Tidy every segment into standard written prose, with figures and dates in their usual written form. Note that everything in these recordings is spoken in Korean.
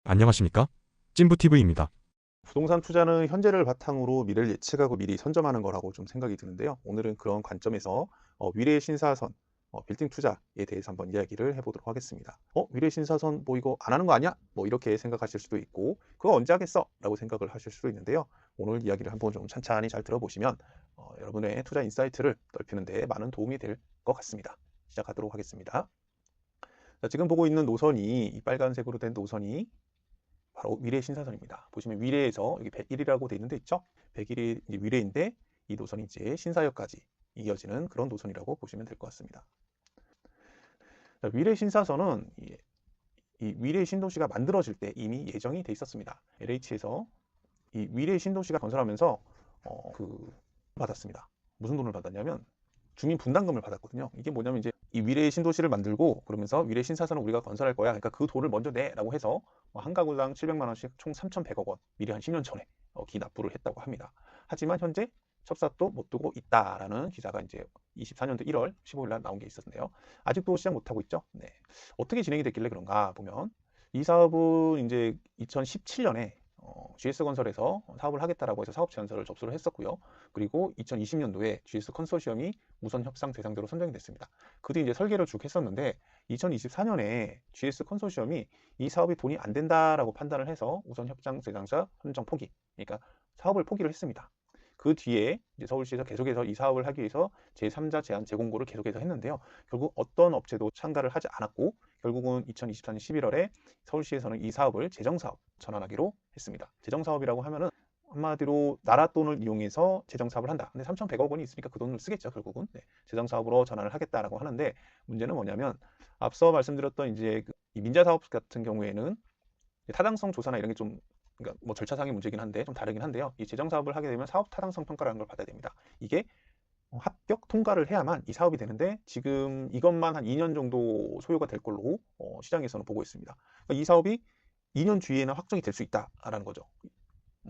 안녕하십니까? 찐부티브입니다. 부동산 투자는 현재를 바탕으로 미래를 예측하고 미리 선점하는 거라고 좀 생각이 드는데요. 오늘은 그런 관점에서 미래의 신사선, 빌딩 투자에 대해서 한번 이야기를 해보도록 하겠습니다. 미래의 신사선 뭐 이거 안 하는 거 아니야? 뭐 이렇게 생각하실 수도 있고 그거 언제 하겠어? 라고 생각을 하실 수도 있는데요. 오늘 이야기를 한번 좀 찬찬히 잘 들어보시면 여러분의 투자 인사이트를 넓히는 데 많은 도움이 될 것 같습니다. 시작하도록 하겠습니다. 자, 지금 보고 있는 노선이 이 빨간색으로 된 노선이 바로 위례 신사선입니다. 보시면 위례에서 여기 101이라고 돼 있는데 있죠? 101이 위례인데 이 노선이 이제 신사역까지 이어지는 그런 노선이라고 보시면 될 것 같습니다. 자, 위례 신사선은 이 위례 신도시가 만들어질 때 이미 예정이 돼 있었습니다. LH에서 이 위례 신도시가 건설하면서 받았습니다. 무슨 돈을 받았냐면 주민 분담금을 받았거든요. 이게 뭐냐면 이제 이 위례 신도시를 만들고 그러면서 위례 신사선을 우리가 건설할 거야. 그러니까 그 돈을 먼저 내라고 해서 한 가구당 700만 원씩 총 3,100억 원 미리 한 10년 전에 기납부를 했다고 합니다. 하지만 현재 첩사도 못 두고 있다라는 기사가 이제 24년도 1월 15일 날 나온 게 있었는데요. 아직도 시작 못 하고 있죠. 네. 어떻게 진행이 됐길래 그런가 보면 이 사업은 이제 2017년에 GS건설에서 사업을 하겠다라고 해서 사업 제안서를 접수를 했었고요. 그리고 2020년도에 GS 컨소시엄이 우선 협상 대상자로 선정이 됐습니다. 그 뒤 이제 설계를 쭉 했었는데 2024년에 GS 컨소시엄이 이 사업이 돈이 안 된다라고 판단을 해서 우선 협상 대상자 선정 포기, 그러니까 사업을 포기를 했습니다. 그 뒤에 이제 서울시에서 계속해서 이 사업을 하기 위해서 제3자 제안 재공고를 계속해서 했는데요. 결국 어떤 업체도 참가를 하지 않았고 결국은 2024년 11월에 서울시에서는 이 사업을 재정사업 전환하기로 했습니다. 재정사업이라고 하면은 한마디로 나라 돈을 이용해서 재정사업을 한다. 근데 3,100억 원이 있으니까 그 돈을 쓰겠죠, 결국은. 네, 재정사업으로 전환을 하겠다라고 하는데 문제는 뭐냐면 앞서 말씀드렸던 이제 이 민자사업 같은 경우에는 타당성 조사나 이런 게 좀 그러니까 뭐 절차상의 문제긴 한데 좀 다르긴 한데요. 이 재정 사업을 하게 되면 사업 타당성 평가라는 걸 받아야 됩니다. 이게 합격 통과를 해야만 이 사업이 되는데 지금 이것만 한 2년 정도 소요가 될 걸로 시장에서는 보고 있습니다. 그러니까 이 사업이 2년 뒤에는 확정이 될 수 있다라는 거죠.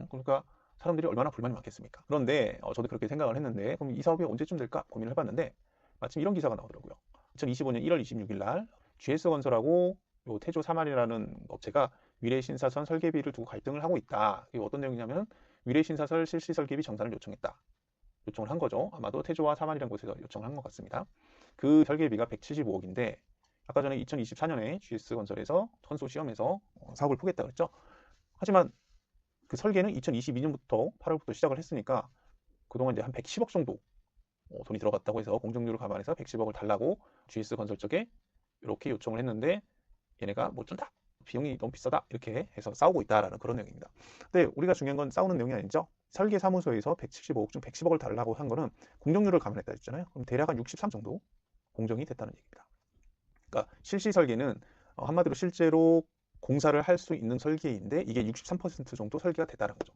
그러니까 사람들이 얼마나 불만이 많겠습니까? 그런데 저도 그렇게 생각을 했는데 그럼 이 사업이 언제쯤 될까 고민을 해봤는데 마침 이런 기사가 나오더라고요. 2025년 1월 26일 날 GS건설하고 요 태조 사만이라는 업체가 위례신사선 설계비를 두고 갈등을 하고 있다. 이게 어떤 내용이냐면 위례신사설 실시 설계비 정산을 요청했다. 요청을 한 거죠. 아마도 태조와 사만이라는 곳에서 요청을 한 것 같습니다. 그 설계비가 175억인데 아까 전에 2024년에 GS건설에서 컨소시엄에서 사업을 포기했다 그랬죠. 하지만 그 설계는 2022년부터 8월부터 시작을 했으니까 그동안 이제 한 110억 정도 돈이 들어갔다고 해서 공정률을 감안해서 110억을 달라고 GS건설 쪽에 이렇게 요청을 했는데 얘네가 못 준다. 비용이 너무 비싸다. 이렇게 해서 싸우고 있다라는 그런 내용입니다. 근데 우리가 중요한 건 싸우는 내용이 아니죠. 설계사무소에서 175억 중 110억을 달라고 한 거는 공정률을 감안했다 했잖아요. 그럼 대략 한 63 정도 공정이 됐다는 얘기입니다. 그러니까 실시 설계는 한마디로 실제로 공사를 할 수 있는 설계인데 이게 63% 정도 설계가 됐다는 거죠.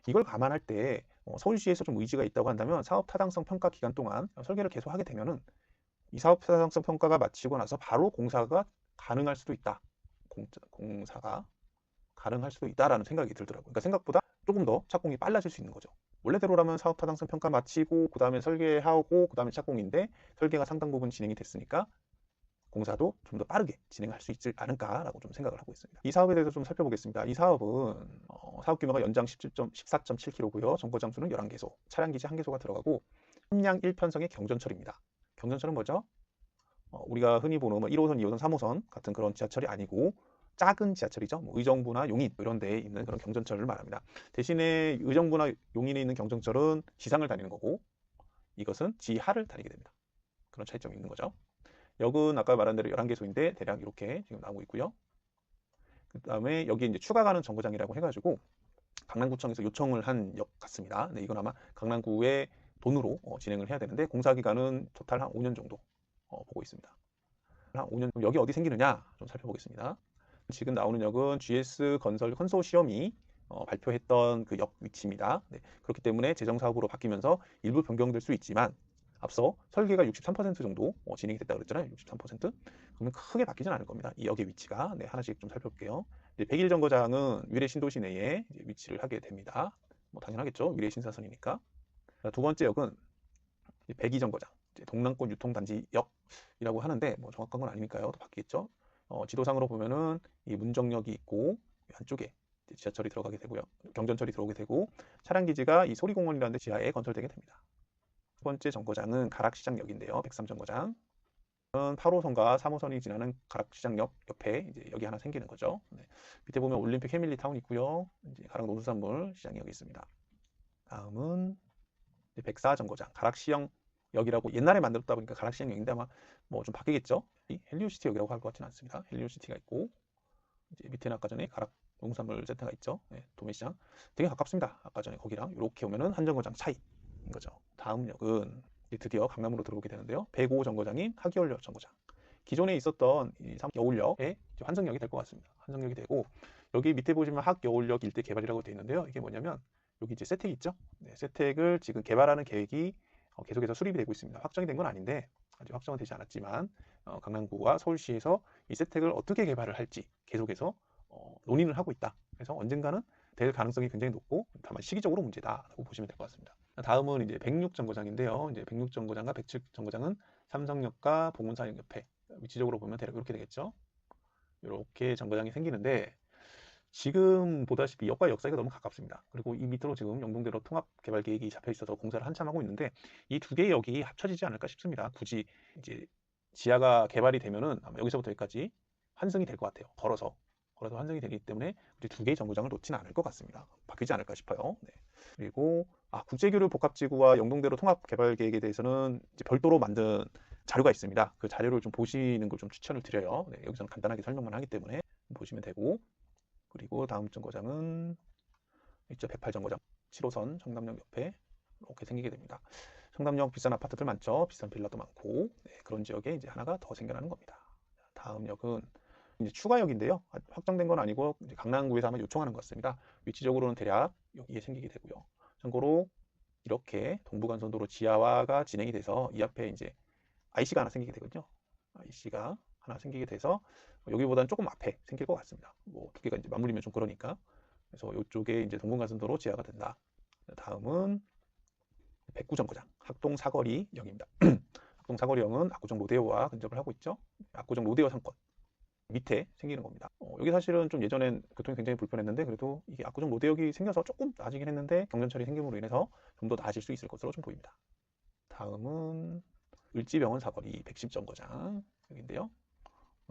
이걸 감안할 때 서울시에서 좀 의지가 있다고 한다면 사업 타당성 평가 기간 동안 설계를 계속 하게 되면은 이 사업 타당성 평가가 마치고 나서 바로 공사가 가능할 수도 있다. 공사가 가능할 수도 있다라는 생각이 들더라고요. 그러니까 생각보다 조금 더 착공이 빨라질 수 있는 거죠. 원래대로라면 사업 타당성 평가 마치고 그 다음에 설계하고 그 다음에 착공인데 설계가 상당 부분 진행이 됐으니까 공사도 좀 더 빠르게 진행할 수 있지 않을까라고 좀 생각을 하고 있습니다. 이 사업에 대해서 좀 살펴보겠습니다. 이 사업은 사업 규모가 연장 14.7km고요. 정거장 수는 11개소, 차량 기지 1개소가 들어가고 함량 1편성의 경전철입니다. 경전철은 뭐죠? 우리가 흔히 보는 뭐 1호선, 2호선, 3호선 같은 그런 지하철이 아니고 작은 지하철이죠. 뭐 의정부나 용인 이런 데에 있는 그런 경전철을 말합니다. 대신에 의정부나 용인에 있는 경전철은 지상을 다니는 거고 이것은 지하를 다니게 됩니다. 그런 차이점이 있는 거죠. 역은 아까 말한 대로 11개소인데 대략 이렇게 지금 나오고 있고요. 그 다음에 여기 이제 추가 가는 정거장이라고 해가지고 강남구청에서 요청을 한 역 같습니다. 네, 이건 아마 강남구의 돈으로 진행을 해야 되는데 공사 기간은 토탈 한 5년 정도 보고 있습니다. 한 5년 여기 어디 생기느냐 좀 살펴보겠습니다. 지금 나오는 역은 GS건설 컨소시엄이 발표했던 그 역 위치입니다. 네, 그렇기 때문에 재정사업으로 바뀌면서 일부 변경될 수 있지만 앞서 설계가 63% 정도 진행이 됐다고 그랬잖아요. 63%? 그러면 크게 바뀌진 않을 겁니다. 이 역의 위치가. 네, 하나씩 좀 살펴볼게요. 101 정거장은 위례 신도시 내에 위치를 하게 됩니다. 뭐 당연하겠죠. 위례 신사선이니까. 두 번째 역은 102 정거장, 동남권 유통단지역이라고 하는데 뭐 정확한 건 아니니까요. 또 바뀌겠죠. 지도상으로 보면은 이 문정역이 있고 안쪽에 지하철이 들어가게 되고요. 경전철이 들어오게 되고 차량 기지가 이 소리공원이라는 데 지하에 건설되게 됩니다. 첫 번째 정거장은 가락시장역인데요. 103정거장. 8호선과 3호선이 지나는 가락시장역 옆에 이제 여기 하나 생기는 거죠. 네. 밑에 보면 올림픽 해밀리타운 있고요. 이제 가락농수산물 시장이 여기 있습니다. 다음은 104정거장 가락시형 역이라고 옛날에 만들었다 보니까 가락시형 역인데 아마 뭐 좀 바뀌겠죠. 이 헬리오시티 역이라고 할 것 같지는 않습니다. 헬리오시티가 있고 이제 밑에는 아까 전에 가락 농산물 센터가 있죠. 네, 도매시장 되게 가깝습니다. 아까 전에 거기랑 이렇게 오면은 한 정거장 차이인 거죠. 다음 역은 드디어 강남으로 들어오게 되는데요. 105 정거장인 하기울역 정거장. 기존에 있었던 이 여울역의 환승역이 될 것 같습니다. 환승역이 되고 여기 밑에 보시면 학여울역 일대 개발이라고 되어 있는데요. 이게 뭐냐면 여기 이제 세택이 있죠. 네, 세택을 지금 개발하는 계획이 계속해서 수립이 되고 있습니다. 확정이 된 건 아닌데 아직 확정은 되지 않았지만 강남구와 서울시에서 이 세택을 어떻게 개발을 할지 계속해서 논의를 하고 있다. 그래서 언젠가는 될 가능성이 굉장히 높고 다만 시기적으로 문제다라고 보시면 될 것 같습니다. 다음은 이제 106 정거장인데요. 이제 106 정거장과 107 정거장은 삼성역과 봉은사역 옆에 위치적으로 보면 대략 이렇게 되겠죠. 이렇게 정거장이 생기는데 지금 보다시피 역과 역 사이가 너무 가깝습니다. 그리고 이 밑으로 지금 영동대로 통합개발계획이 잡혀 있어서 공사를 한참 하고 있는데 이 두 개의 역이 합쳐지지 않을까 싶습니다. 굳이 이제 지하가 개발이 되면은 아마 여기서부터 여기까지 환승이 될 것 같아요. 걸어서 환승이 되기 때문에 두 개의 정거장을 놓지는 않을 것 같습니다. 바뀌지 않을까 싶어요. 네. 그리고 국제교류 복합지구와 영동대로 통합개발계획에 대해서는 이제 별도로 만든 자료가 있습니다. 그 자료를 좀 보시는 걸 좀 추천을 드려요. 네, 여기서는 간단하게 설명만 하기 때문에 보시면 되고 그리고 다음 정거장은 있죠. 108 정거장 7호선 청담역 옆에 이렇게 생기게 됩니다. 청담역 비싼 아파트들 많죠. 비싼 빌라도 많고 네, 그런 지역에 이제 하나가 더 생겨나는 겁니다. 다음 역은 이제 추가역인데요. 확정된 건 아니고 이제 강남구에서 아마 요청하는 것 같습니다. 위치적으로는 대략 여기에 생기게 되고요. 참고로 이렇게 동부간선도로 지하화가 진행이 돼서 이 앞에 이제 IC가 하나 생기게 되거든요. IC가 하나 생기게 돼서 여기보다는 조금 앞에 생길 것 같습니다. 뭐 두 개가 이제 맞물리면 좀 그러니까. 그래서 이쪽에 이제 동부간선도로 지하가 된다. 다음은 109 정거장 학동 사거리역입니다. 학동 사거리역은 압구정 로데오와 근접을 하고 있죠. 압구정 로데오 상권 밑에 생기는 겁니다. 여기 사실은 좀 예전엔 교통이 굉장히 불편했는데 그래도 이게 압구정 로데역이 생겨서 조금 나아지긴 했는데 경전철이 생김으로 인해서 좀 더 나아질 수 있을 것으로 좀 보입니다. 다음은 을지병원 사거리 110 정거장 여기인데요.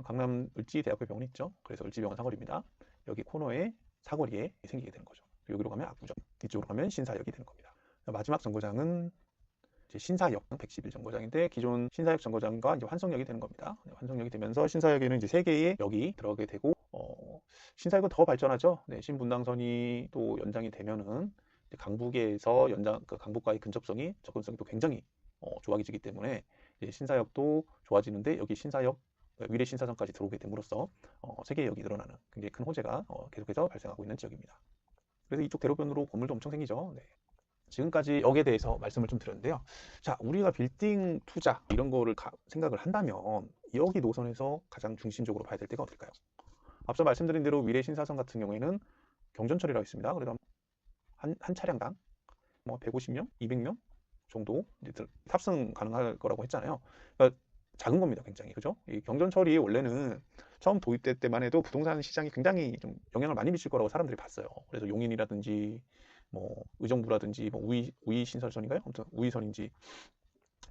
강남 을지대학교 병원 있죠. 그래서 을지병원 사거리입니다. 여기 코너에 사거리에 생기게 되는 거죠. 여기로 가면 압구정, 이쪽으로 가면 신사역이 되는 겁니다. 마지막 정거장은 이제 신사역 111 정거장인데 기존 신사역 정거장과 이제 환성역이 되는 겁니다. 환성역이 되면서 신사역에는 이제 3개의 역이 들어가게 되고 신사역은 더 발전하죠. 네, 신분당선이 또 연장이 되면은 강북에서 강북과의 근접성이 접근성이 또 굉장히 좋아지기 때문에 이제 신사역도 좋아지는데 여기 신사역 위례 신사선까지 들어오게 됨으로써 3개의 역이 늘어나는 굉장히 큰 호재가 계속해서 발생하고 있는 지역입니다. 그래서 이쪽 대로변으로 건물도 엄청 생기죠. 네. 지금까지 역에 대해서 말씀을 좀 드렸는데요. 자, 우리가 빌딩 투자 이런 거를 생각을 한다면 여기 노선에서 가장 중심적으로 봐야 될 때가 어딜까요? 앞서 말씀드린 대로 위례 신사선 같은 경우에는 경전철이라고 있습니다. 그래서 한 차량당 뭐 150명, 200명 정도 이제 탑승 가능할 거라고 했잖아요. 그러니까 작은 겁니다, 굉장히. 그죠? 이 경전철이 원래는 처음 도입될 때만 해도 부동산 시장이 굉장히 좀 영향을 많이 미칠 거라고 사람들이 봤어요. 그래서 용인이라든지 뭐 의정부라든지 뭐 우이 신설선인가요? 아무튼 우이선인지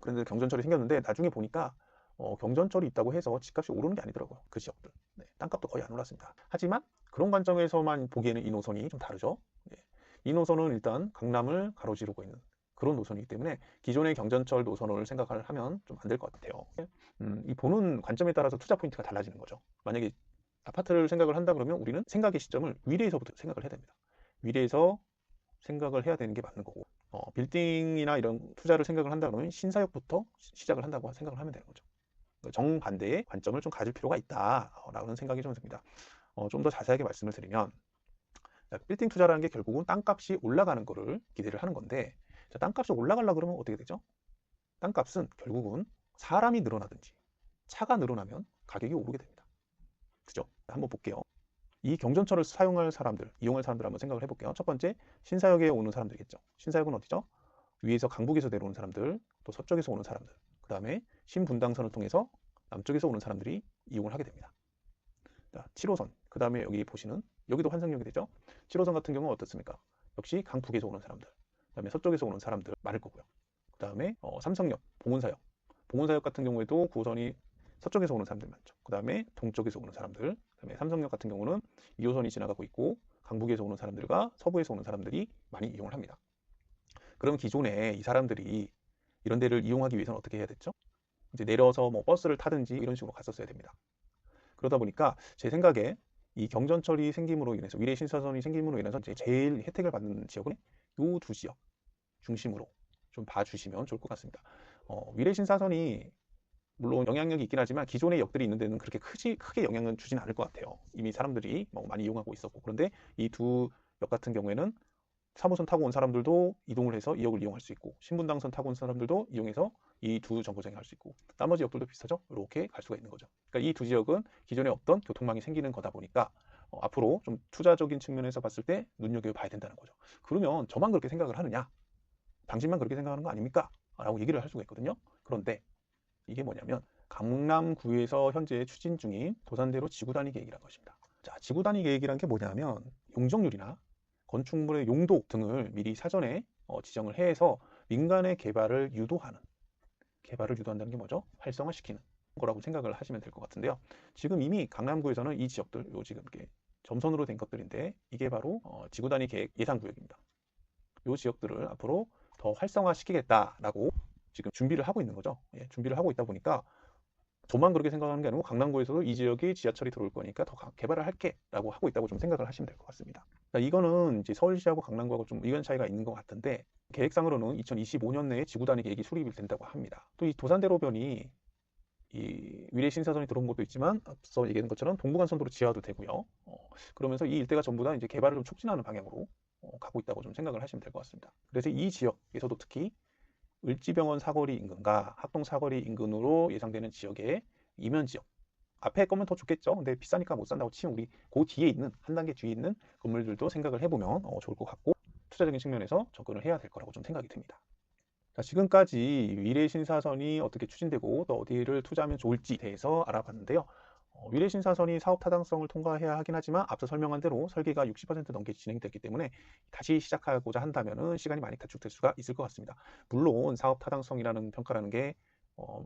그런데 경전철이 생겼는데 나중에 보니까 경전철이 있다고 해서 집값이 오르는 게 아니더라고요. 그 지역들. 네, 땅값도 거의 안 올랐습니다. 하지만 그런 관점에서만 보기에는 이 노선이 좀 다르죠. 네, 이 노선은 일단 강남을 가로지르고 있는 그런 노선이기 때문에 기존의 경전철 노선을 생각을 하면 좀 안 될 것 같아요. 이 보는 관점에 따라서 투자 포인트가 달라지는 거죠. 만약에 아파트를 생각을 한다 그러면 우리는 생각의 시점을 위례에서부터 생각을 해야 됩니다. 위례에서 생각을 해야 되는 게 맞는 거고 빌딩이나 이런 투자를 생각을 한다 그러면 신사역부터 시작을 한다고 생각을 하면 되는 거죠. 정반대의 관점을 좀 가질 필요가 있다라는 생각이 좀 듭니다. 좀 더 자세하게 말씀을 드리면 빌딩 투자라는 게 결국은 땅값이 올라가는 거를 기대를 하는 건데 땅값이 올라가려고 그러면 어떻게 되죠? 땅값은 결국은 사람이 늘어나든지 차가 늘어나면 가격이 오르게 됩니다. 그죠? 한번 볼게요. 이 경전철을 사용할 사람들, 이용할 사람들 한번 생각을 해볼게요. 첫 번째, 신사역에 오는 사람들이겠죠. 신사역은 어디죠? 위에서 강북에서 내려오는 사람들, 또 서쪽에서 오는 사람들, 그 다음에 신분당선을 통해서 남쪽에서 오는 사람들이 이용을 하게 됩니다. 자, 7호선, 그 다음에 여기 보시는 여기도 환상역이 되죠. 7호선 같은 경우는 어떻습니까? 역시 강북에서 오는 사람들, 그 다음에 서쪽에서 오는 사람들 많을 거고요. 그 다음에 삼성역, 봉은사역, 봉은사역 같은 경우에도 9호선이 서쪽에서 오는 사람들 많죠. 그 다음에 동쪽에서 오는 사람들, 그 다음에 삼성역 같은 경우는 2호선이 지나가고 있고 강북에서 오는 사람들과 서부에서 오는 사람들이 많이 이용을 합니다. 그럼 기존에 이 사람들이 이런 데를 이용하기 위해서는 어떻게 해야 됐죠? 이제 내려서 뭐 버스를 타든지 이런 식으로 갔었어야 됩니다. 그러다 보니까 제 생각에 이 경전철이 생김으로 인해서 위례 신사선이 생김으로 인해서 이제 제일 혜택을 받는 지역은 요 두 지역 중심으로 좀 봐주시면 좋을 것 같습니다. 위례 신사선이 물론 영향력이 있긴 하지만 기존의 역들이 있는 데는 그렇게 크게 영향을 주진 않을 것 같아요. 이미 사람들이 뭐 많이 이용하고 있었고. 그런데 이 두 역 같은 경우에는 3호선 타고 온 사람들도 이동을 해서 이 역을 이용할 수 있고, 신분당선 타고 온 사람들도 이용해서 이 두 정거장에 갈 수 있고, 나머지 역들도 비슷하죠. 이렇게 갈 수가 있는 거죠. 그러니까 이 두 지역은 기존에 없던 교통망이 생기는 거다 보니까 앞으로 좀 투자적인 측면에서 봤을 때 눈여겨봐야 된다는 거죠. 그러면 저만 그렇게 생각을 하느냐? 당신만 그렇게 생각하는 거 아닙니까? 라고 얘기를 할 수가 있거든요. 그런데 이게 뭐냐면 강남구에서 현재 추진 중인 도산대로 지구단위 계획이라는 것입니다. 자, 지구단위 계획이란 게 뭐냐면 용적률이나 건축물의 용도 등을 미리 사전에 지정을 해서 민간의 개발을 유도한다는 게 뭐죠? 활성화시키는 거라고 생각을 하시면 될 것 같은데요. 지금 이미 강남구에서는 이 지역들, 요 지금 이렇게 점선으로 된 것들인데 이게 바로 지구단위 계획 예상구역입니다. 요 지역들을 앞으로 더 활성화시키겠다라고 지금 준비를 하고 있는 거죠. 예, 준비를 하고 있다 보니까 저만 그렇게 생각하는 게 아니고 강남구에서도 이 지역에 지하철이 들어올 거니까 더 개발을 할게라고 하고 있다고 좀 생각을 하시면 될 것 같습니다. 자, 이거는 이제 서울시하고 강남구하고 좀 의견 차이가 있는 것 같은데 계획상으로는 2025년 내에 지구단위 계획이 수립이 된다고 합니다. 또 이 도산대로변이 이 위례 신사선이 들어온 것도 있지만 앞서 얘기한 것처럼 동부간선도로 지하도 되고요. 그러면서 이 일대가 전부 다 이제 개발을 좀 촉진하는 방향으로 가고 있다고 좀 생각을 하시면 될 것 같습니다. 그래서 이 지역에서도 특히 을지병원 사거리 인근과 학동 사거리 인근으로 예상되는 지역의 이면 지역, 앞에 거면 더 좋겠죠. 근데 비싸니까 못 산다고 치면 우리 그 뒤에 있는 한 단계 뒤에 있는 건물들도 생각을 해보면 좋을 것 같고 투자적인 측면에서 접근을 해야 될 거라고 좀 생각이 듭니다. 자, 지금까지 위례 신사선이 어떻게 추진되고 또 어디를 투자하면 좋을지에 대해서 알아봤는데요. 위례 신사선이 사업 타당성을 통과해야 하긴 하지만 앞서 설명한 대로 설계가 60% 넘게 진행됐기 때문에 다시 시작하고자 한다면 시간이 많이 단축될 수가 있을 것 같습니다. 물론 사업 타당성이라는 평가라는 게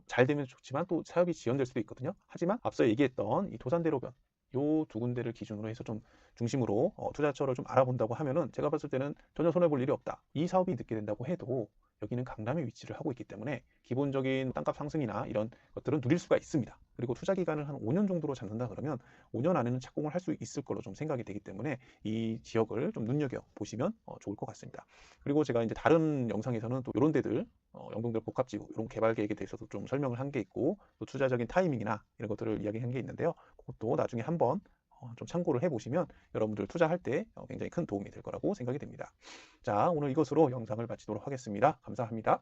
잘 되면 좋지만 또 사업이 지연될 수도 있거든요. 하지만 앞서 얘기했던 이 도산대로변 요 두 군데를 기준으로 해서 좀 중심으로 투자처를 좀 알아본다고 하면은 제가 봤을 때는 전혀 손해볼 일이 없다. 이 사업이 늦게 된다고 해도 여기는 강남에 위치를 하고 있기 때문에 기본적인 땅값 상승이나 이런 것들은 누릴 수가 있습니다. 그리고 투자 기간을 한 5년 정도로 잡는다 그러면 5년 안에는 착공을 할 수 있을 걸로 좀 생각이 되기 때문에 이 지역을 좀 눈여겨 보시면 좋을 것 같습니다. 그리고 제가 이제 다른 영상에서는 또 이런 데들 영동들 복합지구 이런 개발 계획에 대해서도 좀 설명을 한 게 있고 또 투자적인 타이밍이나 이런 것들을 이야기한 게 있는데요. 그것도 나중에 한번 좀 참고를 해보시면 여러분들 투자할 때 굉장히 큰 도움이 될 거라고 생각이 됩니다. 자, 오늘 이것으로 영상을 마치도록 하겠습니다. 감사합니다.